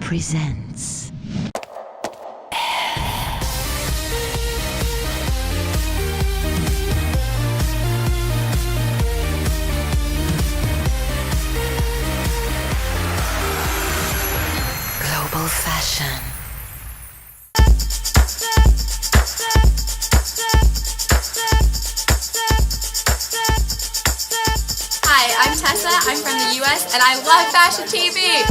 presents Global Fashion. Hi, I'm Tessa, I'm from the US, and I love Fashion TV!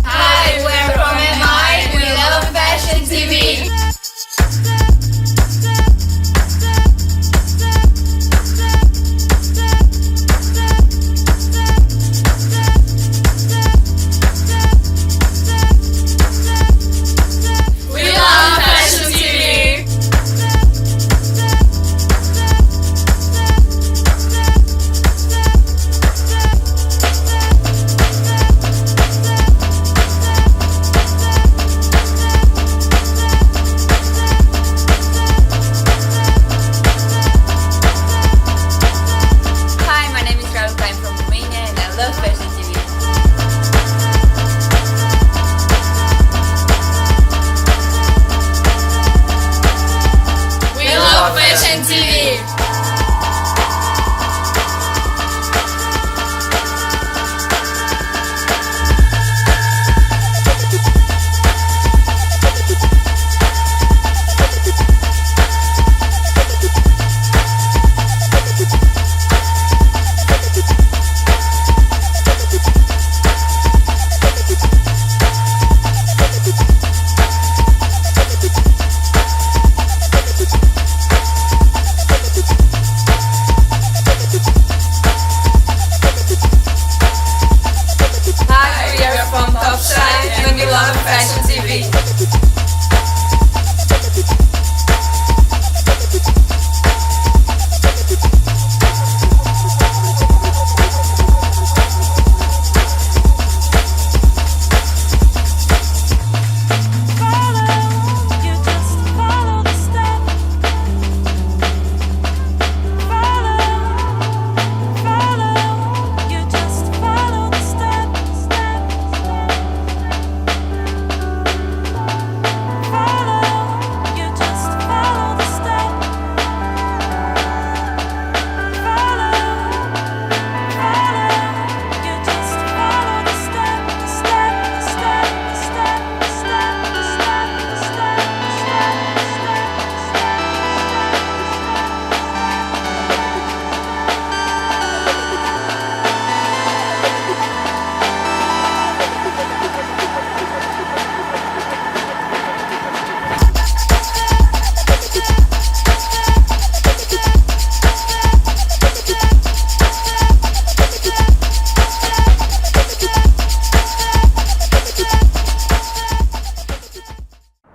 Hi, we're from MI, we love Fashion TV! Fashion TV.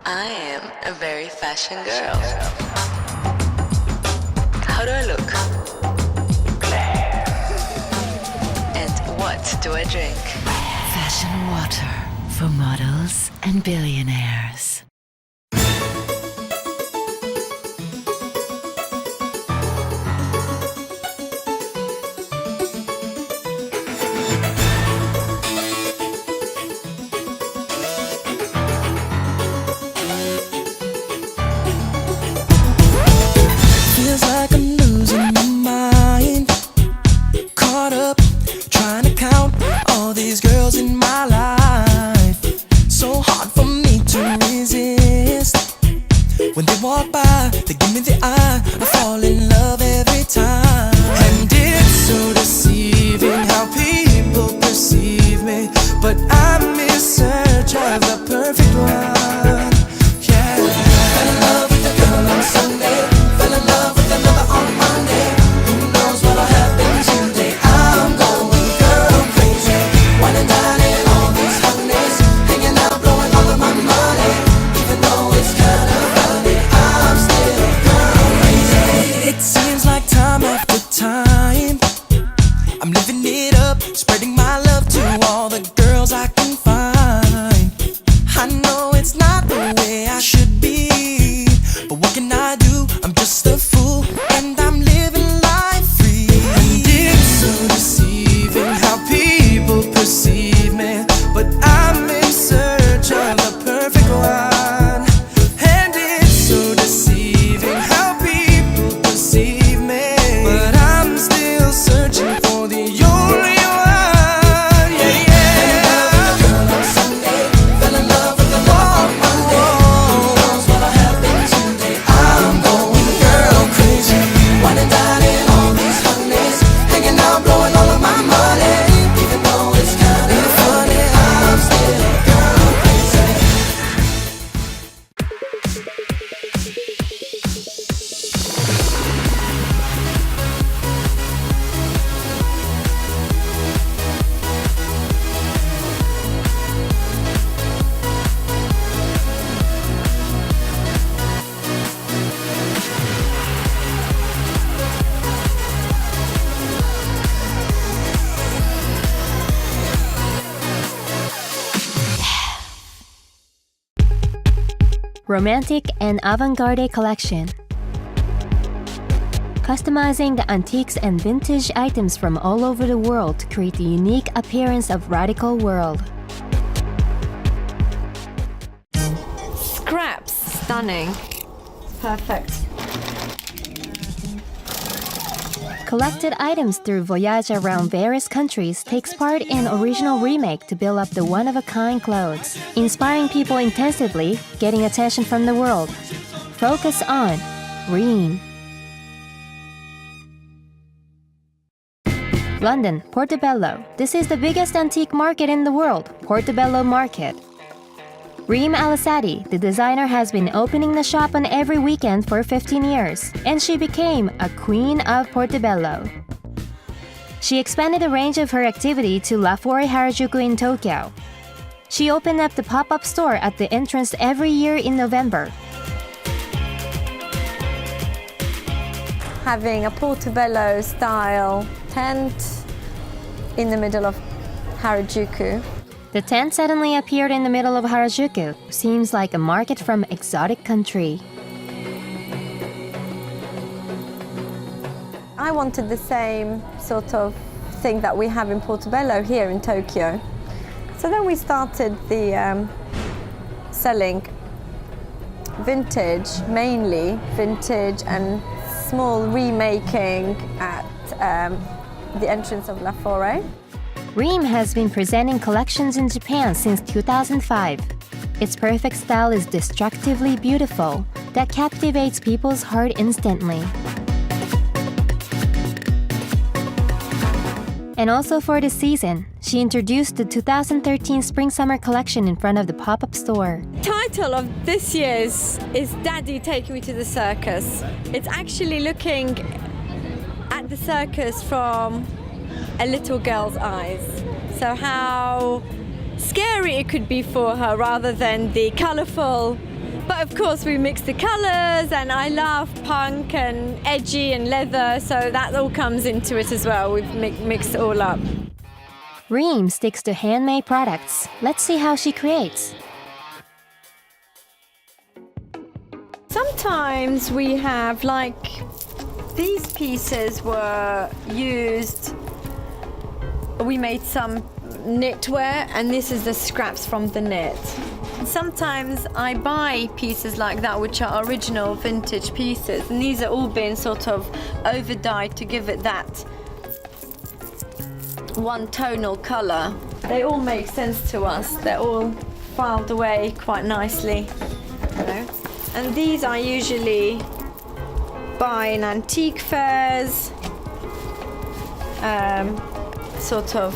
I am a very fashion girl. How do I look? And what do I drink? Fashion water for models and billionaires. Feels like I'm losing my mind. Caught up trying to count all these girls in my life. So hard for me to resist. When they walk by, they give me the eye. I fall in love every time. And it's so deceiving how people perceive me. But I'm in search of the perfect one. Yeah. Fell in love with a girl on Sunday. Fell in love with another on Monday. Who knows what'll happen today? I'm going girl crazy. Wine and dining all these holidays. Hanging out, blowing all of my money. Even though it's kind of funny, I'm still girl crazy. It seems Romantic and Avant-Garde Collection. Customizing the antiques and vintage items from all over the world to create the unique appearance of radical world. Scraps. Stunning. Perfect. Collected items through voyage around various countries takes part in original remake to build up the one-of-a-kind clothes, inspiring people intensively, getting attention from the world. Focus on Reem. London, Portobello. This is the biggest antique market in the world, Portobello Market. Reem Alasadi, the designer, has been opening the shop on every weekend for 15 years, and she became a queen of Portobello. She expanded the range of her activity to La Forêt Harajuku in Tokyo. She opened up the pop-up store at the entrance every year in November. Having a Portobello style tent in the middle of Harajuku. The tent suddenly appeared in the middle of Harajuku. Seems like a market from exotic country. I wanted the same sort of thing that we have in Portobello here in Tokyo. So then we started the selling vintage, mainly vintage and small remaking at the entrance of La Forêt. Reem has been presenting collections in Japan since 2005. Its perfect style is destructively beautiful that captivates people's heart instantly. And also for this season, she introduced the 2013 Spring-Summer collection in front of the pop-up store. Title of this year's is Daddy Taking Me to the Circus. It's actually looking at the circus from a little girl's eyes. So how scary it could be for her rather than the colourful. But of course we mix the colours, and I love punk and edgy and leather, so that all comes into it as well. We've mixed it all up. Reem sticks to handmade products. Let's see how she creates. Sometimes we have, like, these pieces were used. We made some knitwear, and this is the scraps from the knit. Sometimes I buy pieces like that, which are original vintage pieces, and these are all been sort of over-dyed to give it that one-tonal colour. They all make sense to us. They're all filed away quite nicely, you know. And these I usually buy in antique fairs. Sort of,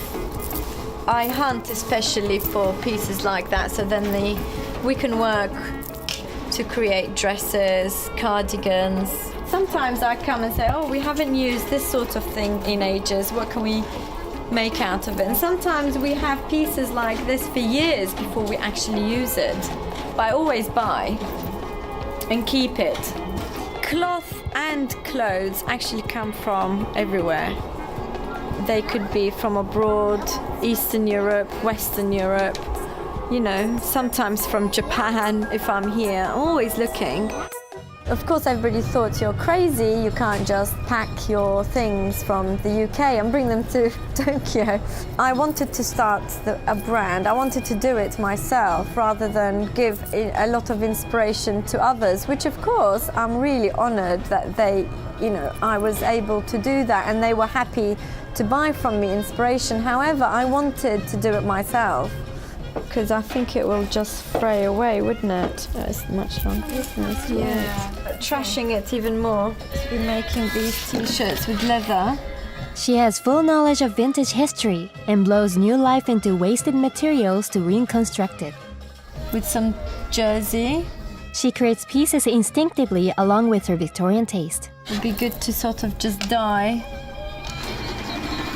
I hunt especially for pieces like that, so then we can work to create dresses, cardigans. Sometimes I come and say, oh, we haven't used this sort of thing in ages, what can we make out of it? And sometimes we have pieces like this for years before we actually use it. But I always buy and keep it. Cloth and clothes actually come from everywhere. They could be from abroad, Eastern Europe, Western Europe, you know, sometimes from Japan if I'm here, I'm always looking. Of course, everybody thought you're crazy, you can't just pack your things from the UK and bring them to Tokyo. I wanted to start a brand, I wanted to do it myself rather than give a lot of inspiration to others, which of course I'm really honoured that I was able to do that and they were happy to buy from me inspiration. However, I wanted to do it myself because I think it will just fray away, wouldn't it? It's much longer, isn't it? Yeah. But trashing it even more. We're making these t-shirts with leather. She has full knowledge of vintage history and blows new life into wasted materials to reconstruct it. With some jersey. She creates pieces instinctively along with her Victorian taste. It'd be good to sort of just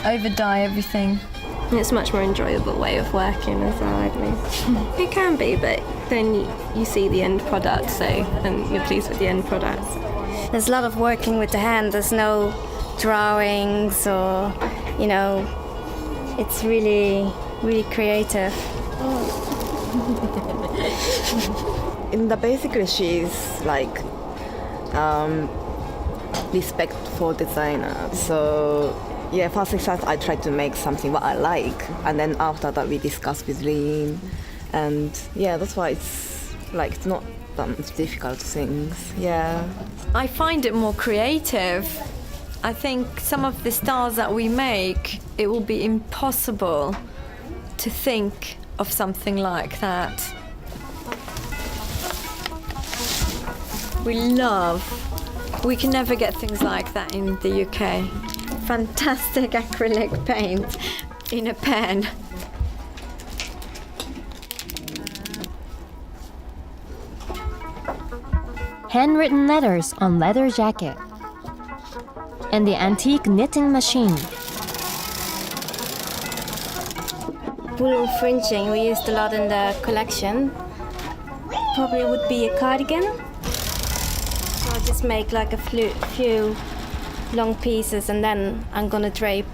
over-dye everything. It's a much more enjoyable way of working as well, I believe. It can be, but then you see the end product, and you're pleased with the end product. There's a lot of working with the hand. There's no drawings or, it's really, really creative. in the basically she's like respectful designer. So yeah, first things first, I try to make something what I like, and then after that we discuss with Reem, and yeah, that's why it's like it's not that much difficult things. Yeah, I find it more creative. I think some of the styles that we make, it will be impossible to think of something like that. We can never get things like that in the UK. Fantastic acrylic paint in a pen. Handwritten letters on leather jacket. And the antique knitting machine. Wool fringing we used a lot in the collection. Probably would be a cardigan. So I'll just make like a few long pieces and then I'm gonna drape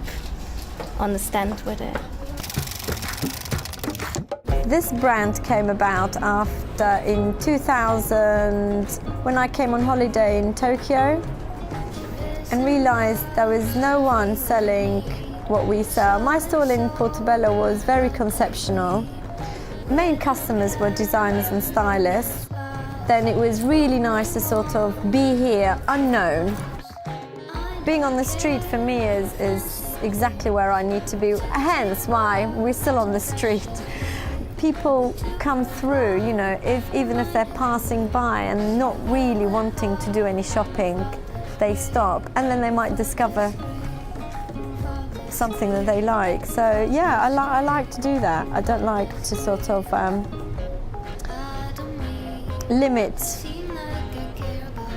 on the stand with it. This brand came about after in 2000 when I came on holiday in Tokyo and realized there was no one selling what we sell. My stall in Portobello was very conceptual. Main customers were designers and stylists. Then it was really nice to sort of be here, unknown. Being on the street for me is exactly where I need to be, hence why we're still on the street. People come through, you know, even if they're passing by and not really wanting to do any shopping, they stop and then they might discover something that they like. So yeah, I like to do that. I don't like to sort of limit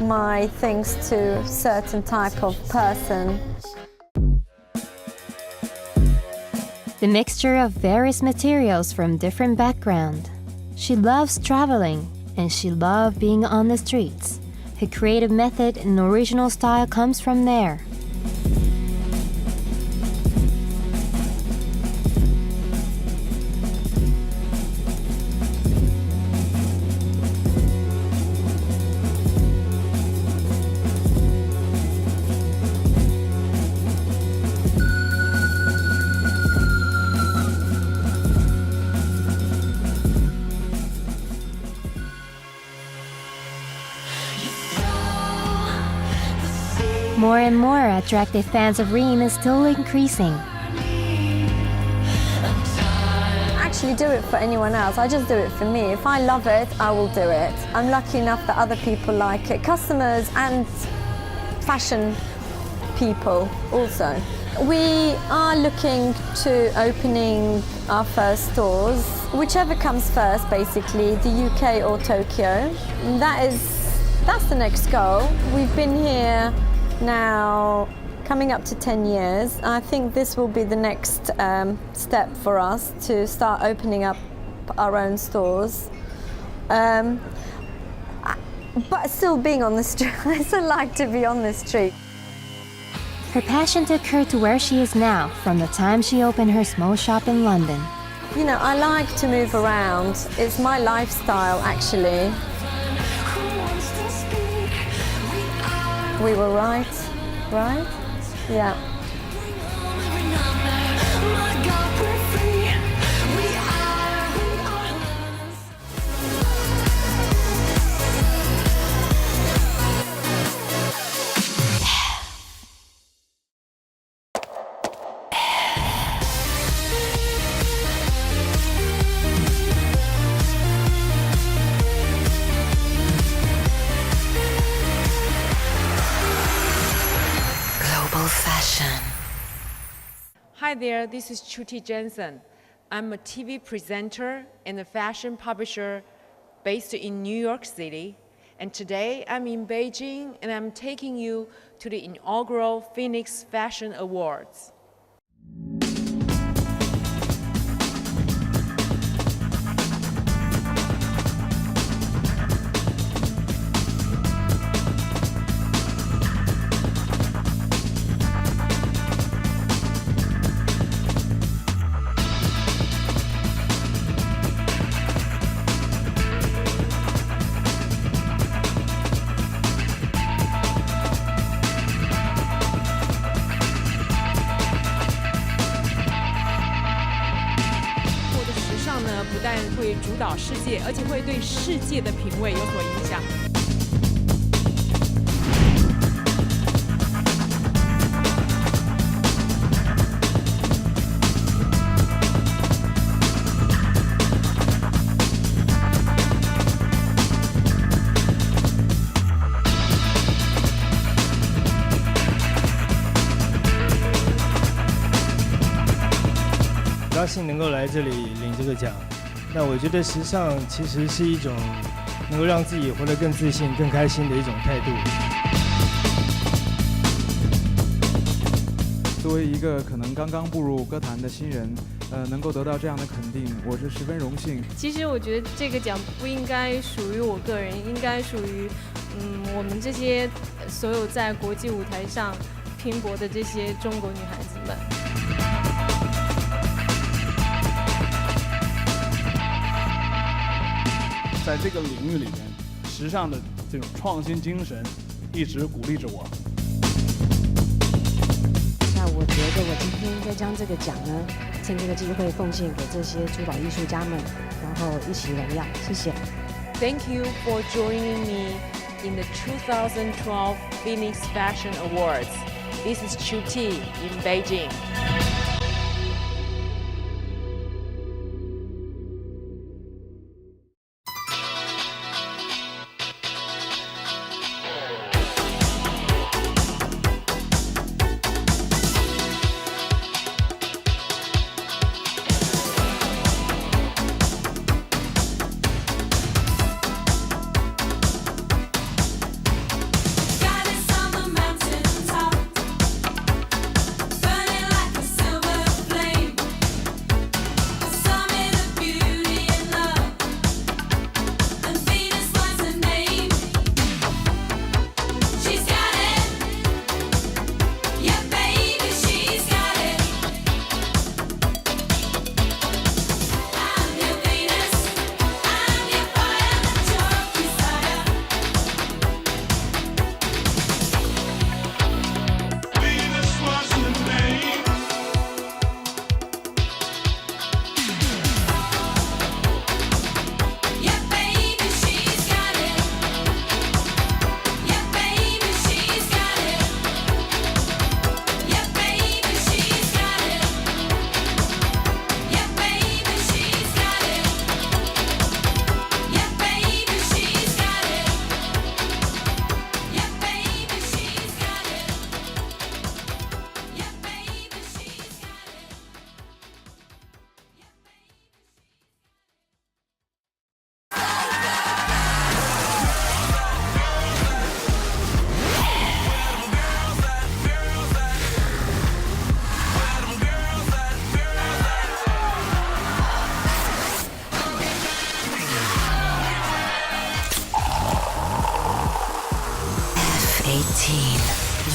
my things to a certain type of person. The mixture of various materials from different backgrounds. She loves traveling and she loves being on the streets. Her creative method and original style comes from there. More and more attractive fans of Reem is still increasing. I actually do it for anyone else. I just do it for me. If I love it, I will do it. I'm lucky enough that other people like it. Customers and fashion people also. We are looking to opening our first stores, whichever comes first, basically, the UK or Tokyo. That's the next goal. We've been here now coming up to 10 years. I think this will be the next step for us to start opening up our own stores. But still being on the street, I still like to be on the street. Her passion took her to where she is now from the time she opened her small shop in London. You know, I like to move around. It's my lifestyle, actually. We were right? Yeah. Fashion. Hi there, this is Chuti Jensen. I'm a TV presenter and a fashion publisher based in New York City. And today I'm in Beijing and I'm taking you to the inaugural Phoenix Fashion Awards. 主导世界，而且会对世界的品味有所影响。高兴能够来这里领这个奖，那我觉得时尚其实是一种能够让自己活得更自信、更开心的一种态度。作为一个可能刚刚步入歌坛的新人，能够得到这样的肯定，我是十分荣幸。其实我觉得这个奖不应该属于我个人，应该属于我们这些所有在国际舞台上拼搏的这些中国女孩子们。在这个领域里面，时尚的这种创新精神一直鼓励着我。那我觉得我今天应该将这个奖呢，趁这个机会奉献给这些珠宝艺术家们，然后一起荣耀。谢谢。Thank you for joining me in the 2012 Phoenix Fashion Awards. This is Chu Ti in Beijing.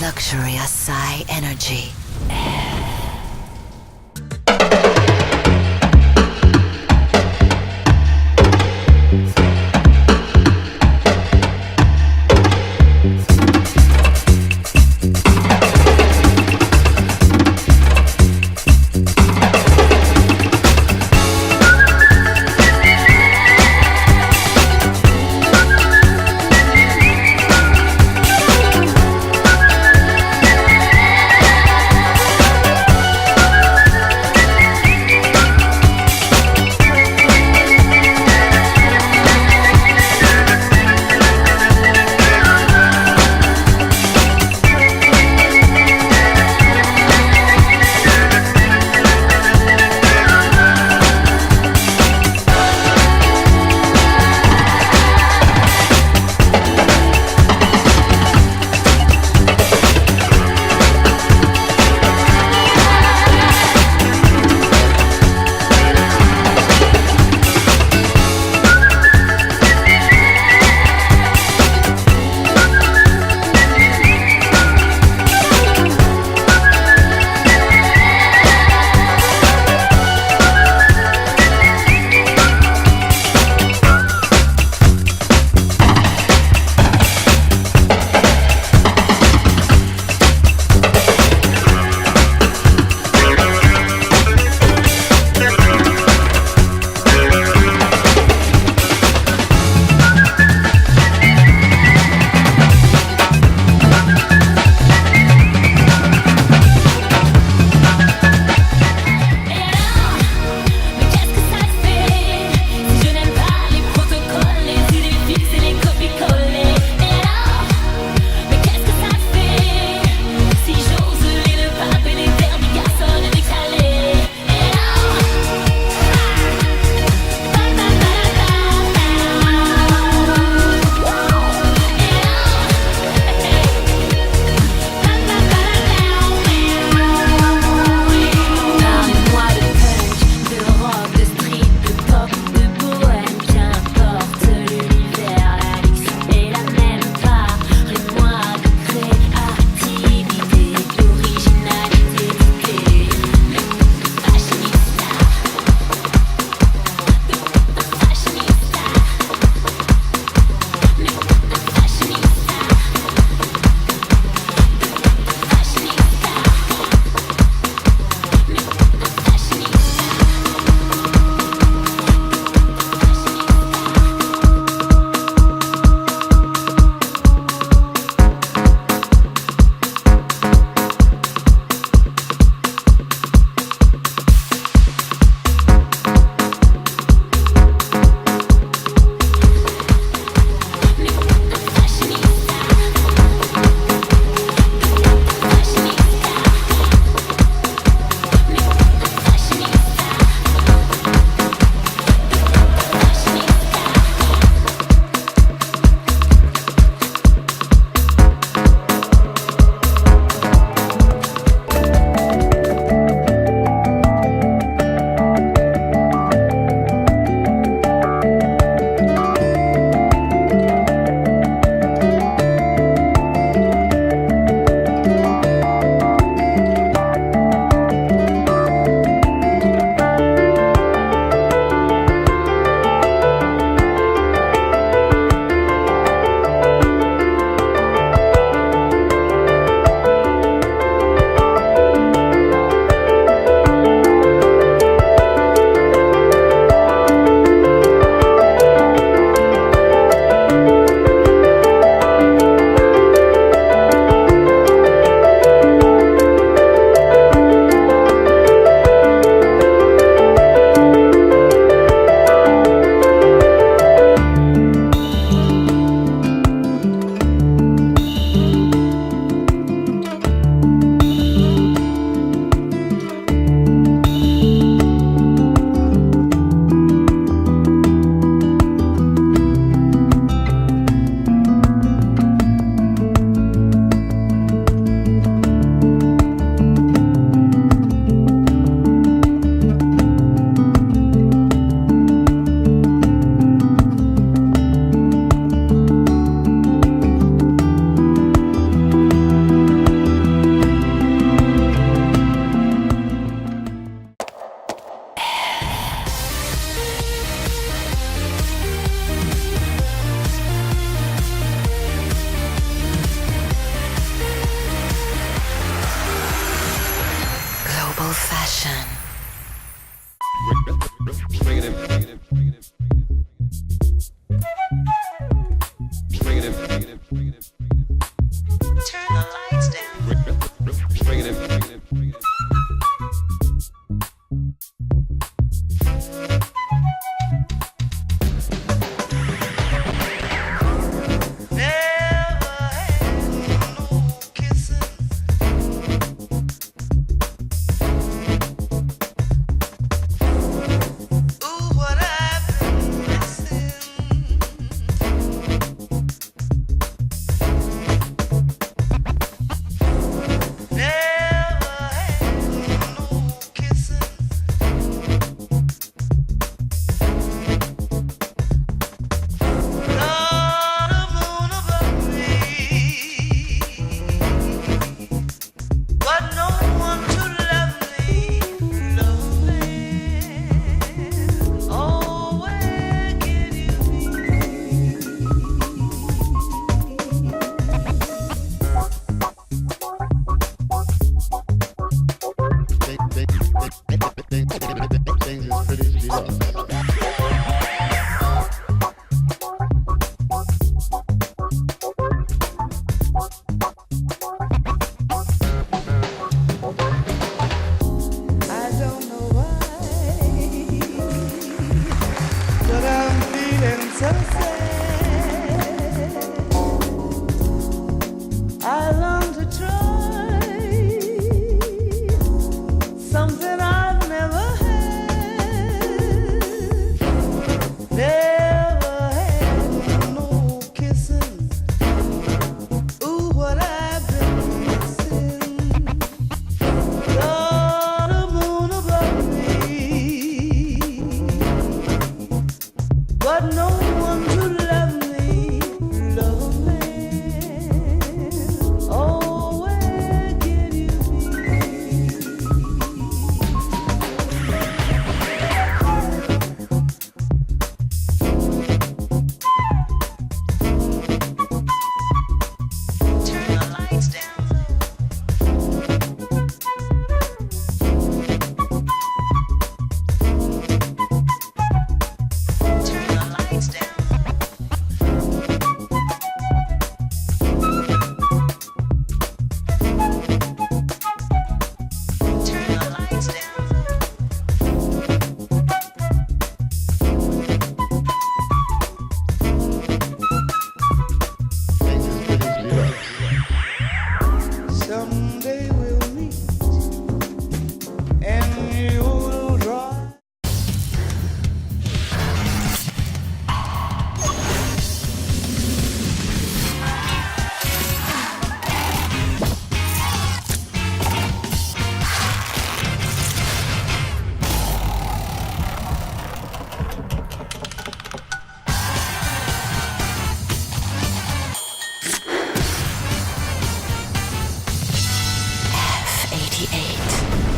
Luxury Asai Energy.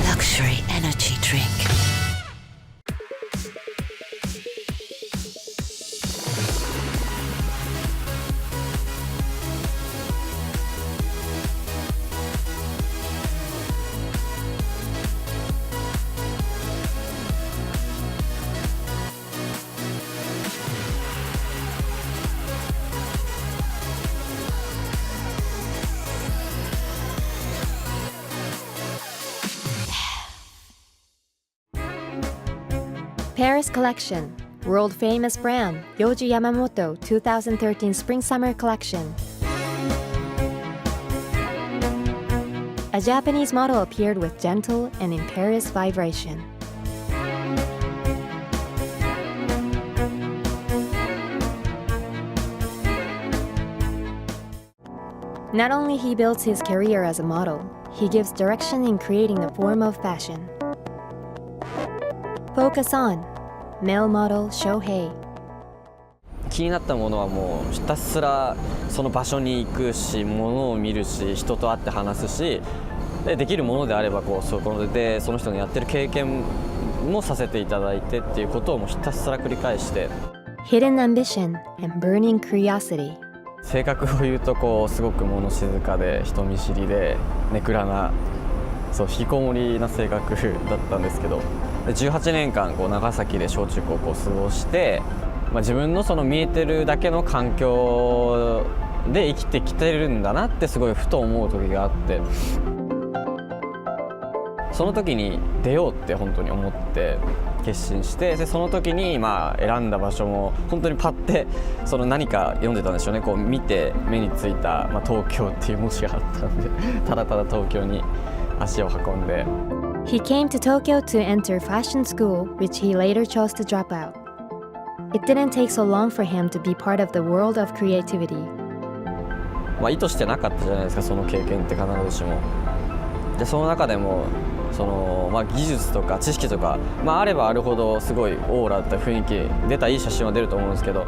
Luxury energy drink. Paris Collection, world famous brand, Yohji Yamamoto 2013 Spring-Summer Collection. A Japanese model appeared with gentle and imperious vibration. Not only he builds his career as a model, he gives direction in creating the form of fashion. Focus on male model Shohei. 気になったものはもうひたすらその場所に行くし、物を見るし、人と会って話すし、できるものであればこうそこでその人のやってる経験もさせていただいてっていうことをもうひたすら繰り返して。Hidden ambition and burning curiosity. 性格を言うとこうすごく物静かで人見知りでネクラな、そう引きこもりな性格だったんですけど。18年間こう長崎で小中高校を過ごして、自分のその見えてるだけの環境で生きてきてるんだなってすごいふと思う時があって、その時に出ようって本当に思って決心して、でその時に選んだ場所も本当にパッてその何か読んでたんでしょうね。こう見て目についた、東京っていう文字があったんでただただ東京に足を運んで。He came to Tokyo to enter fashion school, which he later chose to drop out. It didn't take so long for him to be part of the world of creativity. 意図してなかったじゃないですか、その経験って必ずしも。でその中でもその、技術とか知識とか、あればあるほどすごいオーラだった雰囲気出たいい写真は出ると思うんですけど、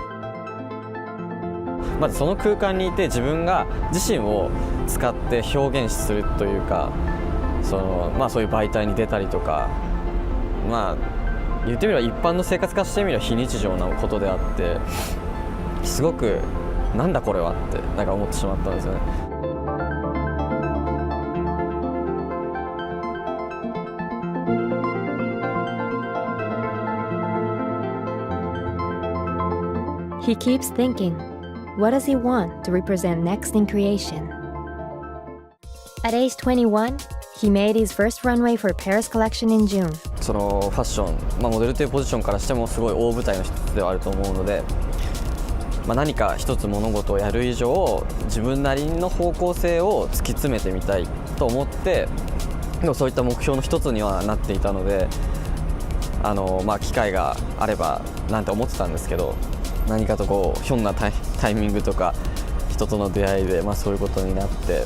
まずその空間にいて自分が自身を使って表現するというか、そういう媒体に出たりとか、言ってみれば一般の生活化してみれば非日常なことであって、すごくなんだこれはって思ってしまったんですよね。He keeps thinking, what does he want to represent next in creation? At age 21, he made his first runway for Paris collection in June. そのファッション、モデルというポジションからしてもすごい大舞台の一つではあると思うので、何か一つ物事をやる以上自分なりの方向性を突き詰めてみたいと思って、でもそういった目標の一つにはなっていたので、機会があればなんて思ってたんですけど、何かとひょんなタイミングとか人との出会いで、そういうことになって、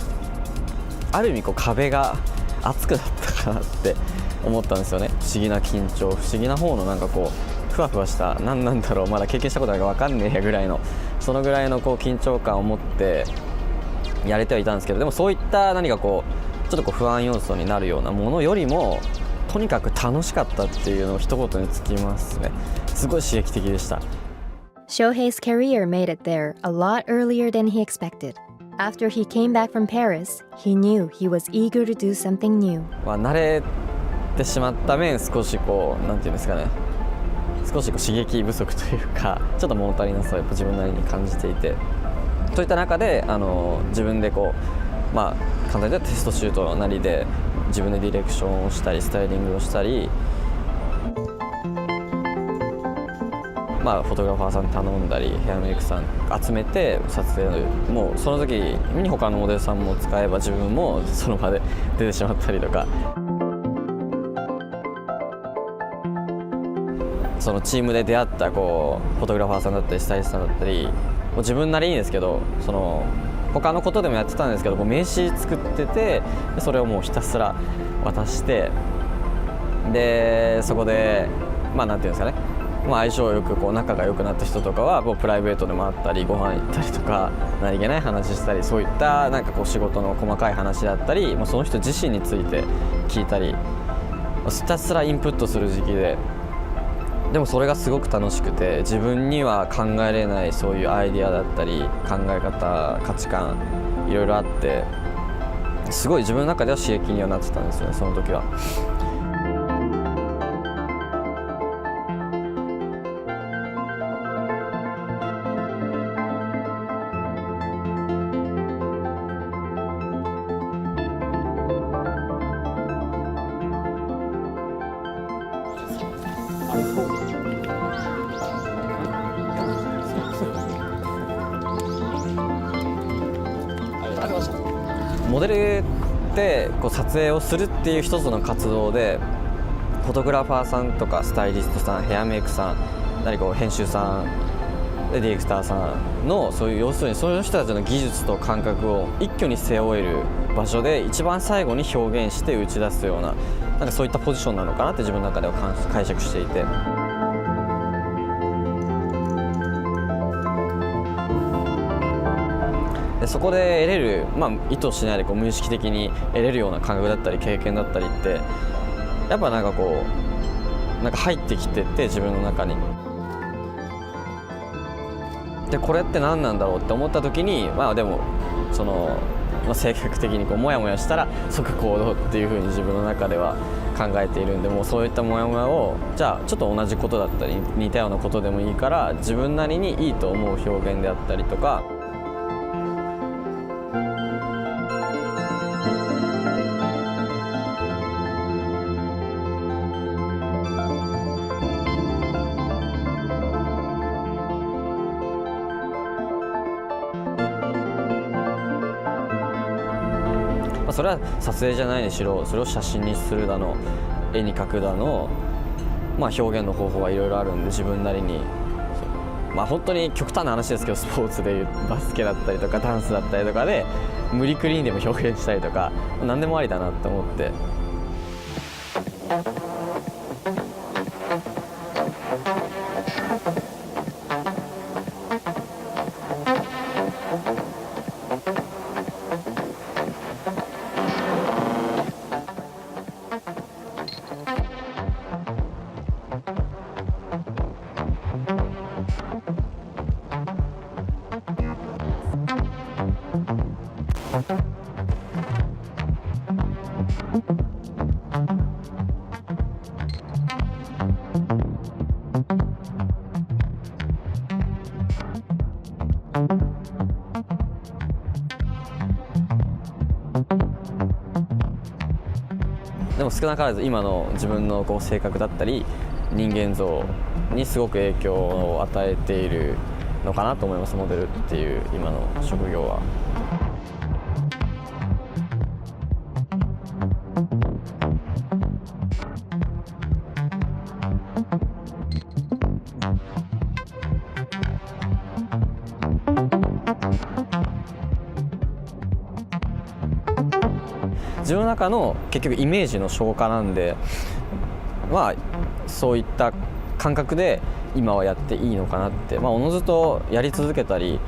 ある意味壁が厚くなったかなって思ったんですよね。不思議な緊張、不思議な方のふわふわした何なんだろう、まだ経験したことないから分かんねえやぐらいの、そのぐらいの緊張感を持ってやれてはいたんですけど、でもそういった何かちょっと不安要素になるようなものよりもとにかく楽しかったっていうのを一言につきますね。すごい刺激的でした。Shohei's career made it there a lot earlier than he expected. After he came back from Paris, he knew he was eager to do something new. 慣れてしまった面、少しなんていうんですかね、少し刺激不足というか、ちょっと物足りなさをやっぱ自分なりに感じていて、そういった中で自分で簡単に言うとテストシュートなりで自分でディレクションをしたりスタイリングをしたり、フォトグラファーさんに頼んだりヘアメイクさん集めて撮影もうその時に他のモデルさんも使えば自分もその場で出てしまったりとか、そのチームで出会ったフォトグラファーさんだったりスタイリストさんだったり、自分なりにですけど他のことでもやってたんですけど、名刺作ってて、それをもうひたすら渡して、でそこでなんていうんですかね、相性よく仲が良くなった人とかはプライベートでも会ったりご飯行ったりとか何気ない話したり、そういった仕事の細かい話だったり、その人自身について聞いたり、ひたすらインプットする時期で、でもそれがすごく楽しくて、自分には考えれないそういうアイディアだったり考え方、価値観いろいろあって、すごい自分の中では刺激にはなってたんですよね、その時は。モデルって撮影をするっていう一つの活動で、フォトグラファーさんとかスタイリストさん、ヘアメイクさん、編集さん、ディレクターさんのそういう要するにそういう人たちの技術と感覚を一挙に背負える場所で一番最後に表現して打ち出すような、そういったポジションなのかなって自分の中では解釈していて。でそこで得れる、意図しないで無意識的に得れるような感覚だったり経験だったりって、やっぱ入ってきてて自分の中に。でこれって何なんだろうって思った時に、でも性格的にモヤモヤしたら即行動っていう風に自分の中では考えているんで、もうそういったモヤモヤをじゃあちょっと同じことだったり似たようなことでもいいから自分なりにいいと思う表現であったりとか、それは撮影じゃないにしろそれを写真にするだの絵に描くだの、表現の方法はいろいろあるんで自分なりに、本当に極端な話ですけどスポーツでいうバスケだったりとかダンスだったりとかで無理くりにでも表現したりとか何でもありだなって思って。でも少なからず今の自分の性格だったり人間像にすごく影響を与えているのかなと思います、モデルっていう今の職業は。自分の中の結局イメージの消化なんで、そういった感覚で今はやっていいのかなって、おのずとやり続けたり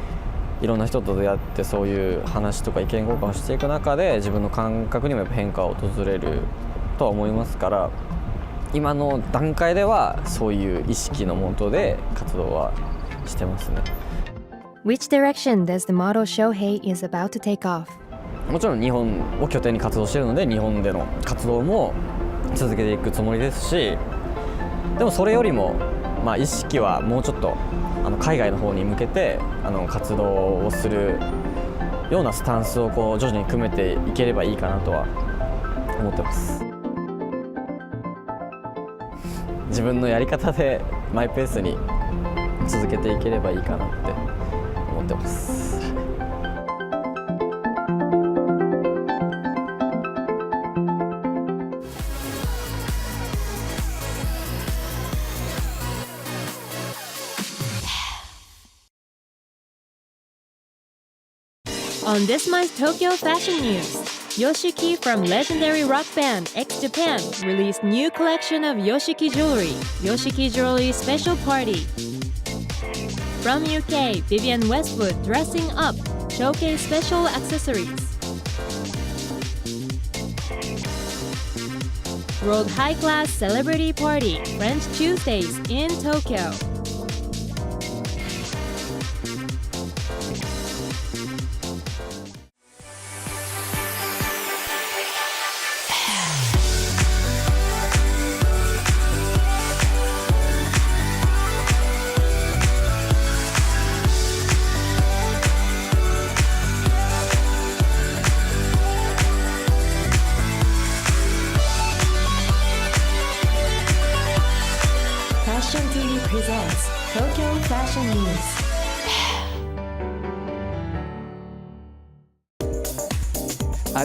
いろんな人と出会ってそういう話とか意見交換をしていく中で自分の感覚にもやっぱ変化が訪れるとは思いますから、今の段階ではそういう意識のもとで活動はしてますね。 Which direction does the model Shohei is about to take off? もちろん日本を拠点に活動しているので日本での活動も続けていくつもりですし、でもそれよりも、意識はもうちょっと海外の方に向けて活動をするようなスタンスを徐々に組めていければいいかなとは思ってます。自分のやり方でマイペースに続けていければいいかなって思ってます。On this month's Tokyo Fashion News, Yoshiki from legendary rock band X Japan released new collection of Yoshiki jewelry, Yoshiki Jewelry Special Party. From UK, Vivienne Westwood dressing up, showcase special accessories. World High Class Celebrity Party, French Tuesdays in Tokyo. FashionTV presents Tokyo Fashion News.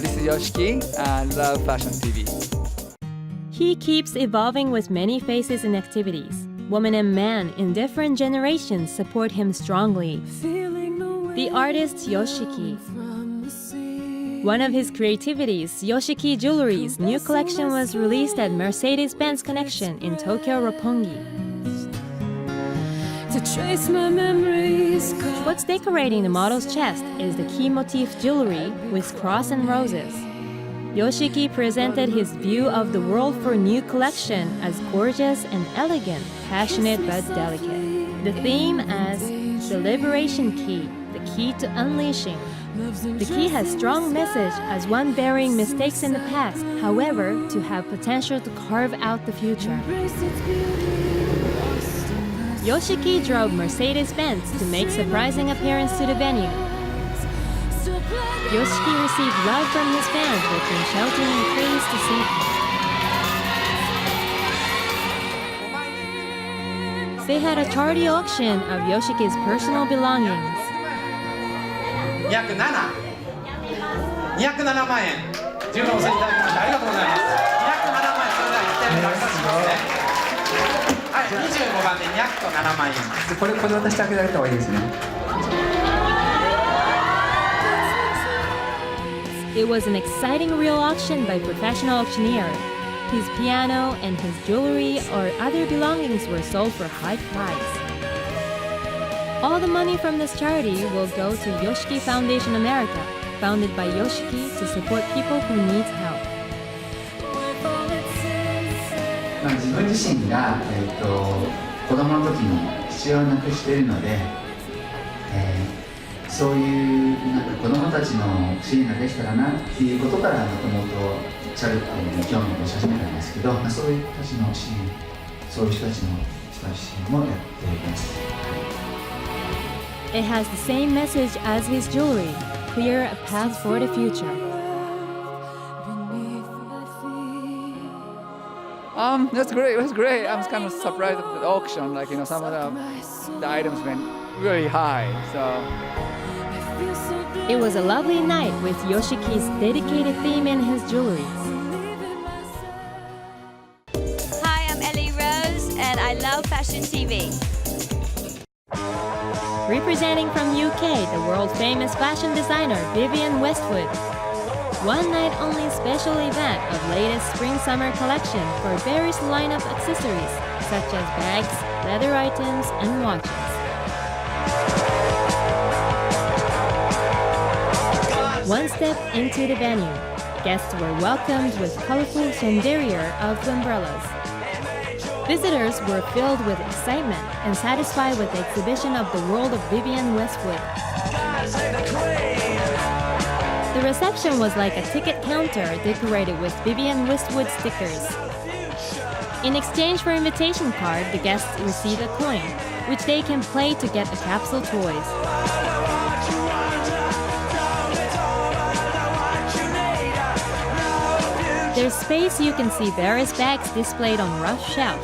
This is Yoshiki and I love FashionTV. He keeps evolving with many faces and activities. Woman and man in different generations support him strongly. The artist Yoshiki. One of his creativities, Yoshiki Jewelry's new collection was released at Mercedes-Benz Connection in Tokyo Roppongi. What's decorating the model's chest is the key motif jewelry with cross and roses. Yoshiki presented his view of the world for new collection as gorgeous and elegant, passionate but delicate. The theme as the liberation key, the key to unleashing. The key has strong message as one bearing mistakes in the past, however, to have potential to carve out the future. Yoshiki drove Mercedes-Benz to make surprising appearance to the venue. Yoshiki received love from his fans with them shouting and praise to see him. They had a charity auction of Yoshiki's personal belongings. 207万円十分お世話いただきましてありがとうございます。207万円、それでは1点目落札しますね。はい、25番で207万円。これ渡してあげられた方がいいですね。It was an exciting real auction by professional auctioneer. His piano and his jewelry or other belongings were sold for high price. All the money from this charity will go to Yoshiki Foundation America, founded by Yoshiki to support people who need help. 自分自身が、子供の時に父親を亡くしているので、そういう子供たちの支援ができたらなっていうことからもともとチャリティーに興味を持ち始めたんですけど、そういう人たちの支援、そういう人たちの支援もやっています。It has the same message as his jewelry, clear a path for the future. That's great. That's great. I'm kind of surprised at the auction. Like some of the items went really high. So it was a lovely night with Yoshiki's dedicated theme in his jewelry. Hi, I'm Ellie Rose, and I love FashionTV. Representing from UK, the world-famous fashion designer Vivienne Westwood. One night only special event of latest spring-summer collection for various lineup accessories such as bags, leather items, and watches. One step into the venue, guests were welcomed with colorful chandelier of umbrellas. Visitors were filled with excitement and satisfied with the exhibition of the world of Vivienne Westwood. The reception was like a ticket counter decorated with Vivienne Westwood stickers. In exchange for invitation card, the guests receive a coin, which they can play to get a capsule toys. There's space you can see various bags displayed on rough shelf.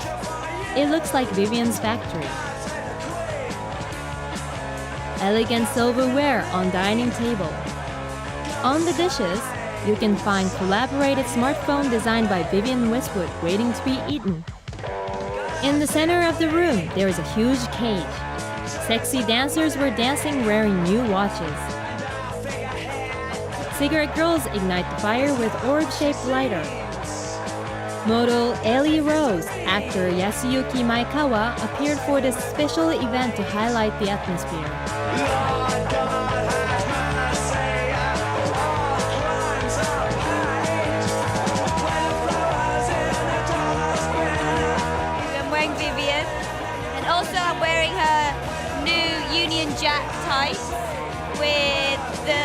It looks like Vivienne's factory. Elegant silverware on dining table. On the dishes, you can find collaborated smartphone designed by Vivienne Westwood waiting to be eaten. In the center of the room, there is a huge cage. Sexy dancers were dancing wearing new watches. Cigarette girls ignite the fire with orb-shaped lighter. Model Ellie Rose, actor Yasuyuki Maekawa appeared for this special event to highlight the atmosphere. I'm wearing Vivienne, and also I'm wearing her new Union Jack tights with the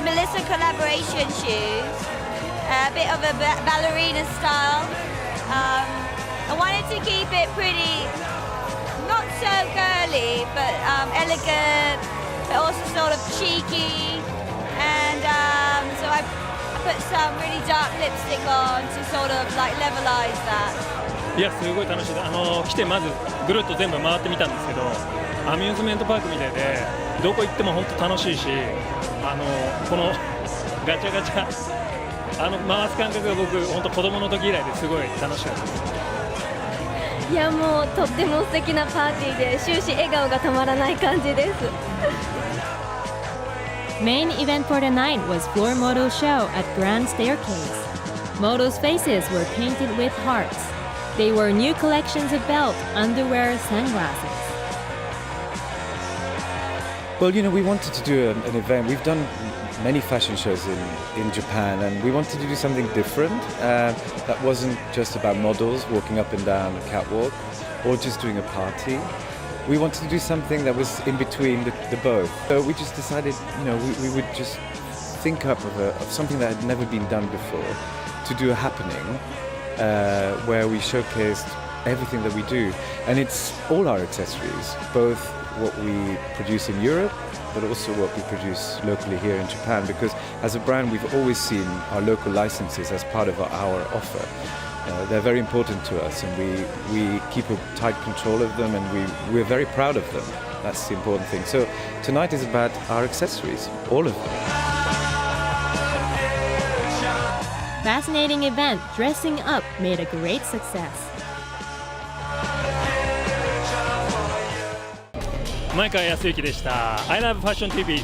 Melissa collaboration shoes. A bit of a ballerina style. I wanted to keep it pretty, not so girly, but elegant, but also sort of cheeky. And so I put some really dark lipstick on to sort of like levelize that. いや、すごい楽しい。来てまずぐるっと全部回ってみたんですけど、アミューズメントパークみたいで、どこ行っても本当楽しいし、このガチャガチャ。回す感覚が僕、本当子供の時以来ですごい楽しかったです。いや、もうとっても素敵なパーティーで終始笑顔がたまらない感じです。Main event for the night was floor model show at Grand Staircase. Models' faces were painted with hearts. They wore new collections of belt, underwear, sunglasses. Well, we wanted to do an event. We've done many fashion shows in Japan, and we wanted to do something different that wasn't just about models walking up and down the catwalk or just doing a party. We wanted to do something that was in between the both. So we just decided, we would just think up of something that had never been done before to do a happening where we showcased everything that we do. And it's all our accessories, both what we produce in Europe but also what we produce locally here in Japan, because as a brand we've always seen our local licenses as part of our offer. They're very important to us, and we keep a tight control of them, and we're very proud of them. That's the important thing. So tonight is about our accessories, all of them. fascinating event, Dressing Up, made a great success. 前川康之でした。I love FashionTV.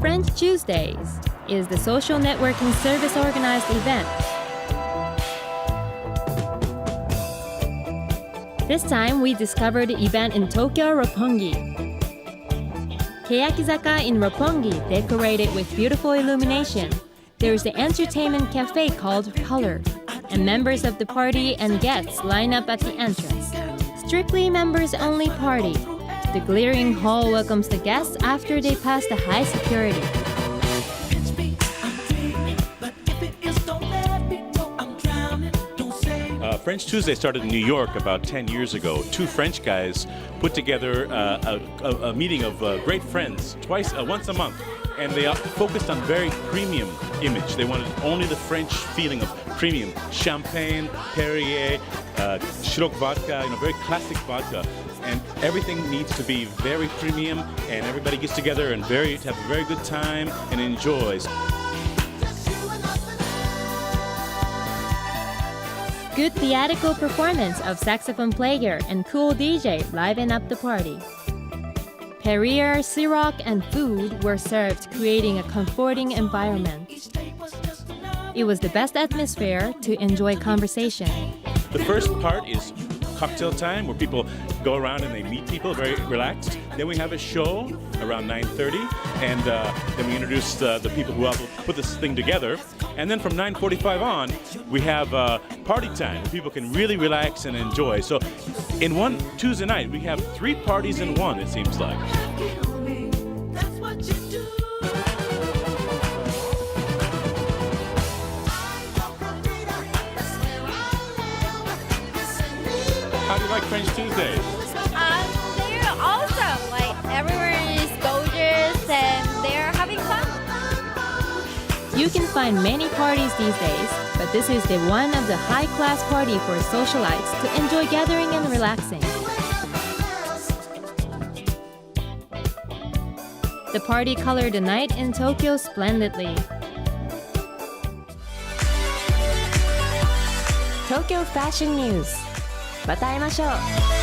French Tuesdays is the social networking service organized event. This time we discovered the event in Tokyo Roppongi. Keyakizaka in Roppongi decorated with beautiful illumination. There is the entertainment cafe called Color, and members of the party and guests line up at the entrance. Strictly members only party. The glittering hall welcomes the guests after they pass the high security. French Tuesday started in New York about 10 years ago. Two French guys put together a meeting of great friends once a month, and they focused on very premium image. They wanted only the French feeling of premium. Champagne, Perrier, Shirok vodka, very classic vodka. And everything needs to be very premium, and everybody gets together and have a very good time and enjoys. Good theatrical performance of saxophone player and cool DJ liven up the party. Perrier, Ciroc, and food were served, creating a comforting environment. It was the best atmosphere to enjoy conversation. The first part is cocktail time, where people go around and they meet people, very relaxed. Then we have a show around 9:30, and then we introduce the people who put this thing together. And then from 9:45 on, we have party time, where people can really relax and enjoy. So in one Tuesday night, we have 3 parties in one, it seems like. How do you like French Tuesdays? They're awesome. Like, everyone is gorgeous and they're having fun. You can find many parties these days, but this is the one of the high-class party for socialites to enjoy gathering and relaxing. The party colored the night in Tokyo splendidly. Tokyo Fashion News. また会いましょう。